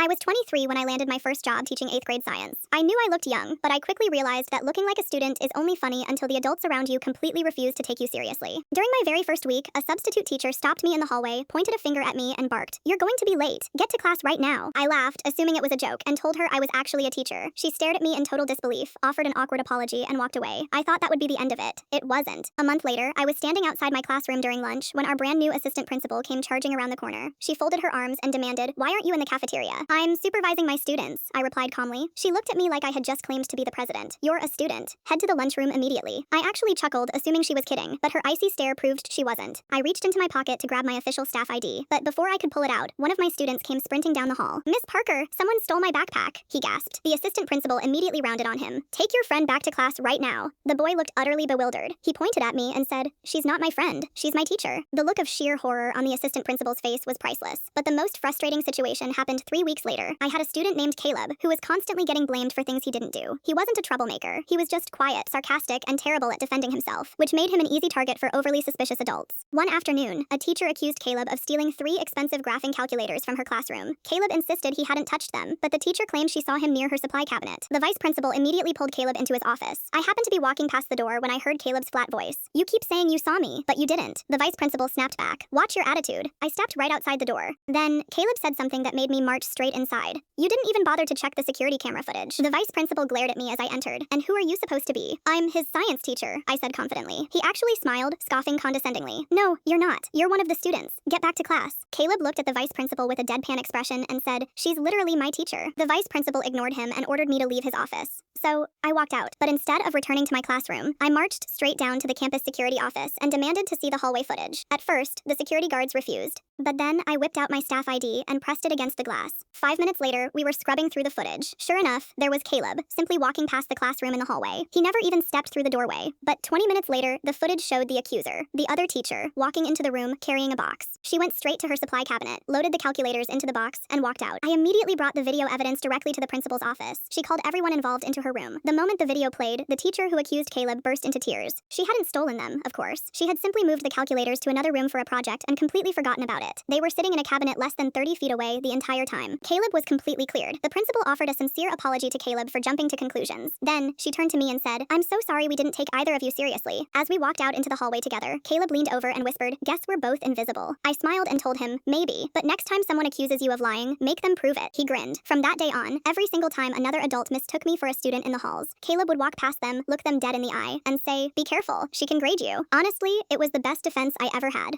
I was 23 when I landed my first job teaching 8th grade science. I knew I looked young, but I quickly realized that looking like a student is only funny until the adults around you completely refuse to take you seriously. During my very first week, a substitute teacher stopped me in the hallway, pointed a finger at me, and barked, "You're going to be late. Get to class right now." I laughed, assuming it was a joke, and told her I was actually a teacher. She stared at me in total disbelief, offered an awkward apology, and walked away. I thought that would be the end of it. It wasn't. A month later, I was standing outside my classroom during lunch when our brand new assistant principal came charging around the corner. She folded her arms and demanded, "Why aren't you in the cafeteria?" "I'm supervising my students," I replied calmly. She looked at me like I had just claimed to be the president. "You're a student. Head to the lunchroom immediately." I actually chuckled, assuming she was kidding, but her icy stare proved she wasn't. I reached into my pocket to grab my official staff ID, but before I could pull it out, one of my students came sprinting down the hall. "Miss Parker, someone stole my backpack," he gasped. The assistant principal immediately rounded on him. "Take your friend back to class right now." The boy looked utterly bewildered. He pointed at me and said, "She's not my friend. She's my teacher." The look of sheer horror on the assistant principal's face was priceless. But the most frustrating situation happened 3 weeks later. I had a student named Caleb who was constantly getting blamed for things he didn't do. He wasn't a troublemaker. He was just quiet, sarcastic, and terrible at defending himself, which made him an easy target for overly suspicious adults. One afternoon, a teacher accused Caleb of stealing 3 expensive graphing calculators from her classroom. Caleb insisted he hadn't touched them, but the teacher claimed she saw him near her supply cabinet. The vice principal immediately pulled Caleb into his office. I happened to be walking past the door when I heard Caleb's flat voice. "You keep saying you saw me, but you didn't." The vice principal snapped back, "Watch your attitude." I stepped right outside the door. Then, Caleb said something that made me march straight inside. "You didn't even bother to check the security camera footage." The vice principal glared at me as I entered. "And who are you supposed to be?" "I'm his science teacher," I said confidently. He actually smiled, scoffing condescendingly. "No, you're not. You're one of the students. Get back to class." Caleb looked at the vice principal with a deadpan expression and said, "She's literally my teacher." The vice principal ignored him and ordered me to leave his office. So, I walked out, but instead of returning to my classroom, I marched straight down to the campus security office and demanded to see the hallway footage. At first, the security guards refused, but then I whipped out my staff ID and pressed it against the glass. 5 minutes later, we were scrubbing through the footage. Sure enough, there was Caleb, simply walking past the classroom in the hallway. He never even stepped through the doorway. But 20 minutes later, the footage showed the accuser, the other teacher, walking into the room carrying a box. She went straight to her supply cabinet, loaded the calculators into the box, and walked out. I immediately brought the video evidence directly to the principal's office. She called everyone involved into her room. The moment the video played, the teacher who accused Caleb burst into tears. She hadn't stolen them, of course. She had simply moved the calculators to another room for a project and completely forgotten about it. They were sitting in a cabinet less than 30 feet away the entire time. Caleb was completely cleared. The principal offered a sincere apology to Caleb for jumping to conclusions. Then, she turned to me and said, "I'm so sorry we didn't take either of you seriously." As we walked out into the hallway together, Caleb leaned over and whispered, "Guess we're both invisible." I smiled and told him, "Maybe, but next time someone accuses you of lying, make them prove it." He grinned. From that day on, every single time another adult mistook me for a student in the halls, Caleb would walk past them, look them dead in the eye, and say, "Be careful, she can grade you." Honestly, it was the best defense I ever had.